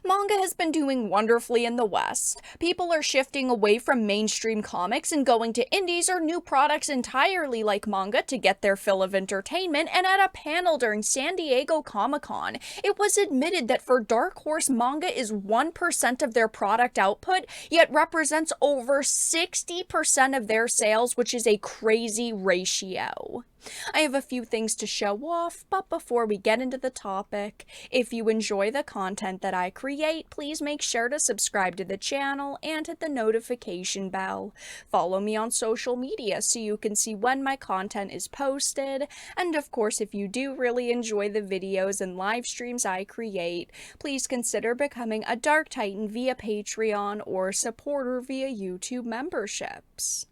Manga has been doing wonderfully in the West. People are shifting away from mainstream comics and going to indies or new products entirely like manga to get their fill of entertainment, and at a panel during San Diego Comic-Con, it was admitted that for DarkHorse, manga is 1% of their product output, yet represents over 60% of their sales, which is a crazy ratio. I have a few things to show off, but before we get into the topic, if you enjoy the content that I create, please make sure to subscribe to the channel and hit the notification bell. Follow me on social media so you can see when my content is posted, and of course, if you do really enjoy the videos and live streams I create, please consider becoming a Dark Titan via Patreon or supporter via YouTube memberships.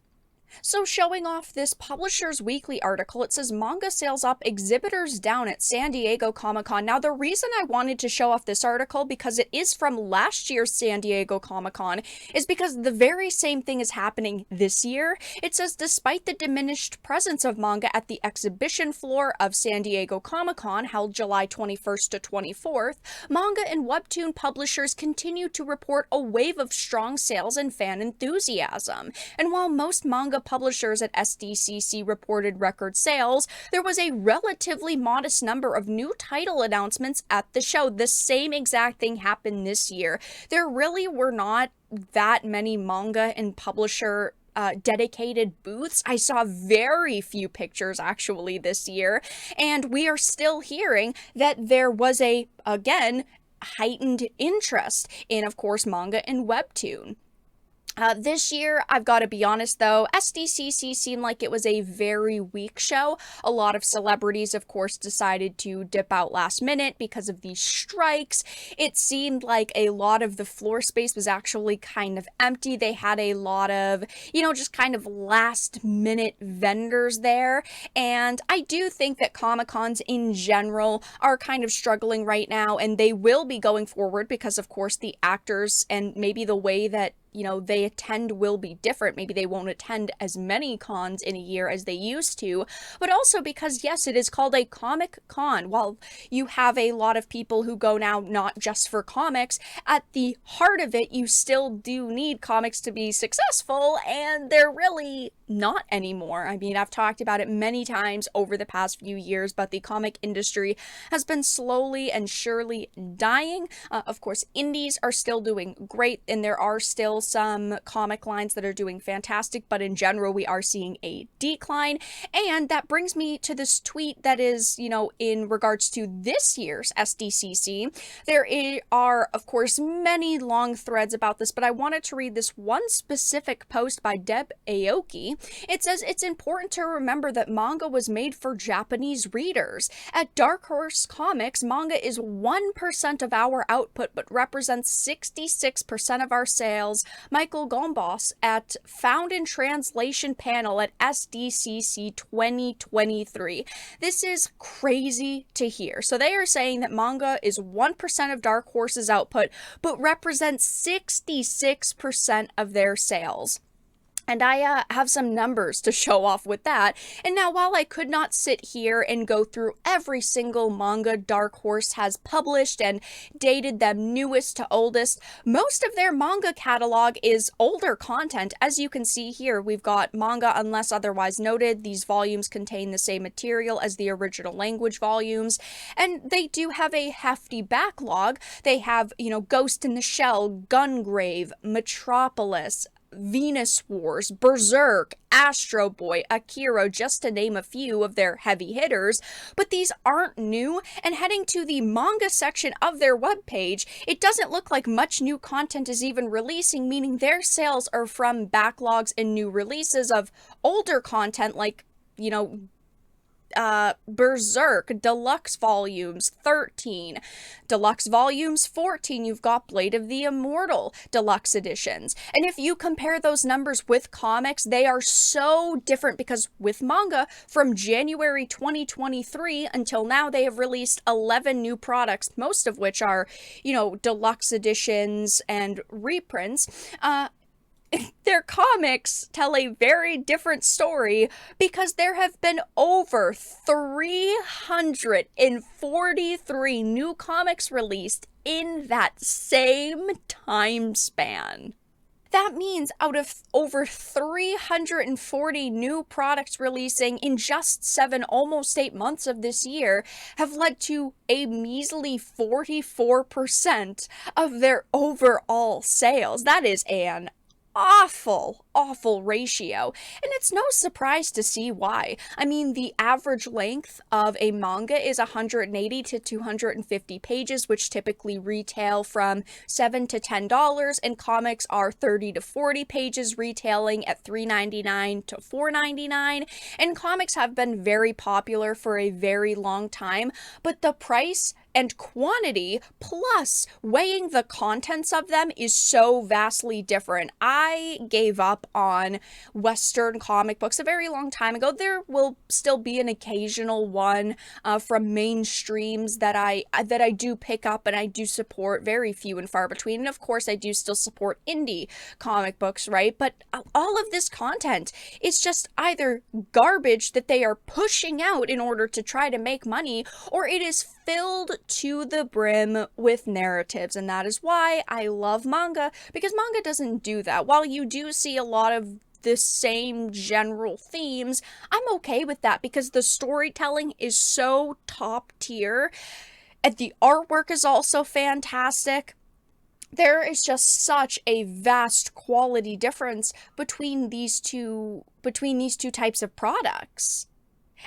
So showing off this Publishers Weekly article, it says manga sales up, exhibitors down at San Diego Comic-Con. Now the reason I wanted to show off this article, because it is from last year's San Diego Comic-Con, is because the very same thing is happening this year. It says despite the diminished presence of manga at the exhibition floor of San Diego Comic-Con, held July 21st to 24th, manga and webtoon publishers continue to report a wave of strong sales and fan enthusiasm. And while most manga publishers at SDCC reported record sales, there was a relatively modest number of new title announcements at the show. The same exact thing happened this year. There really were not that many manga and publisher dedicated booths. I saw very few pictures actually this year, and we are still hearing that there was again, heightened interest in, of course, manga and webtoon. This year, I've got to be honest though, SDCC seemed like it was a very weak show. A lot of celebrities, of course, decided to dip out last minute because of these strikes. It seemed like a lot of the floor space was actually kind of empty. They had a lot of, just kind of last minute vendors there. And I do think that Comic-Cons in general are kind of struggling right now, and they will be going forward because, of course, the actors and maybe the way that they attend will be different. Maybe they won't attend as many cons in a year as they used to, but also because, yes, it is called a comic con. While you have a lot of people who go now not just for comics, at the heart of it, you still do need comics to be successful, and they're really not anymore. I mean, I've talked about it many times over the past few years, but the comic industry has been slowly and surely dying. Of course, indies are still doing great, and there are still some comic lines that are doing fantastic, but in general, we are seeing a decline. And that brings me to this tweet that is, in regards to this year's SDCC. There are, of course, many long threads about this, but I wanted to read this one specific post by Deb Aoki. It says, it's important to remember that manga was made for Japanese readers. At DarkHorse Comics, manga is 1% of our output, but represents 66% of our sales. Michael Gombos at Found in Translation panel at SDCC 2023. This is crazy to hear. So they are saying that manga is 1% of DarkHorse's output, but represents 66% of their sales. And I have some numbers to show off with that. And now, while I could not sit here and go through every single manga DarkHorse has published and dated them newest to oldest, most of their manga catalog is older content. As you can see here, we've got manga unless otherwise noted. These volumes contain the same material as the original language volumes, and they do have a hefty backlog. They have, Ghost in the Shell, Gungrave, Metropolis, Venus Wars, Berserk, Astro Boy, Akira, just to name a few of their heavy hitters, but these aren't new, and heading to the manga section of their webpage, it doesn't look like much new content is even releasing, meaning their sales are from backlogs and new releases of older content like, Berserk, Deluxe Volumes 13, Deluxe Volumes 14, you've got Blade of the Immortal Deluxe Editions. And if you compare those numbers with comics, they are so different because with manga, from January 2023 until now, they have released 11 new products, most of which are, deluxe editions and reprints. Their comics tell a very different story because there have been over 343 new comics released in that same time span. That means out of over 340 new products releasing in just 7, almost 8 months of this year have led to a measly 44% of their overall sales. That is an awful ratio, and it's no surprise to see why. I mean, the average length of a manga is 180 to 250 pages, which typically retail from $7 to $10, and comics are 30 to 40 pages, retailing at $3.99 to $4.99. And comics have been very popular for a very long time, but the price and quantity plus weighing the contents of them is so vastly different. I gave up on Western comic books a very long time ago. There will still be an occasional one from mainstreams that I do pick up and I do support, very few and far between. And of course, I do still support indie comic books, right? But all of this content is just either garbage that they are pushing out in order to try to make money, or it is filled to the brim with narratives. And that is why I love manga, because manga doesn't do that. While you do see a lot of the same general themes, I'm okay with that because the storytelling is so top tier and the artwork is also fantastic. There is just such a vast quality difference between these two types of products.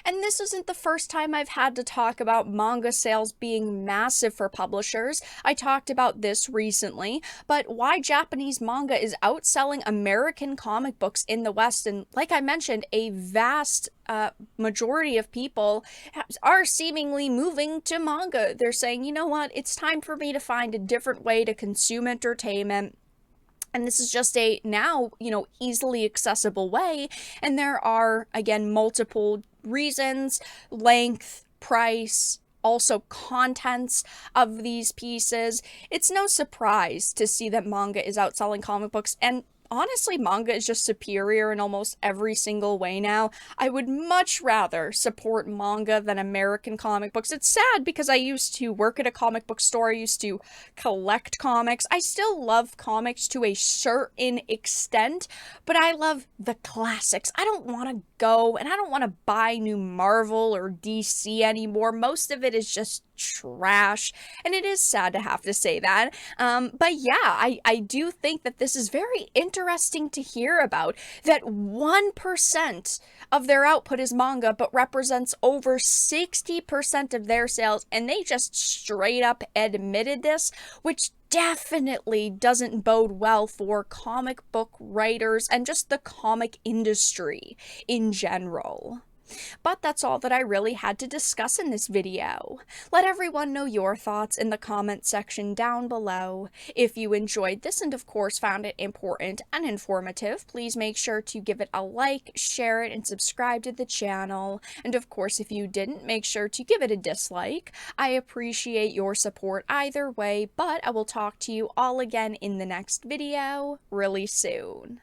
And this isn't the first time I've had to talk about manga sales being massive for publishers. I talked about this recently, but why Japanese manga is outselling American comic books in the West. And like I mentioned, a vast majority of people are seemingly moving to manga. They're saying, you know what, it's time for me to find a different way to consume entertainment. And this is just a now, easily accessible way. And there are, again, multiple reasons, length, price, also contents of these pieces. It's no surprise to see that manga is outselling comic books, and honestly, manga is just superior in almost every single way now. I would much rather support manga than American comic books. It's sad because I used to work at a comic book store. I used to collect comics. I still love comics to a certain extent, but I love the classics. I don't want to go and I don't want to buy new Marvel or DC anymore. Most of it is just trash, and it is sad to have to say that. But yeah, I do think that this is very interesting to hear about, that 1% of their output is manga, but represents over 60% of their sales, and they just straight up admitted this, which definitely doesn't bode well for comic book writers and just the comic industry in general. But that's all that I really had to discuss in this video. Let everyone know your thoughts in the comment section down below. If you enjoyed this and of course found it important and informative, please make sure to give it a like, share it, and subscribe to the channel. And of course, if you didn't, make sure to give it a dislike. I appreciate your support either way, but I will talk to you all again in the next video really soon.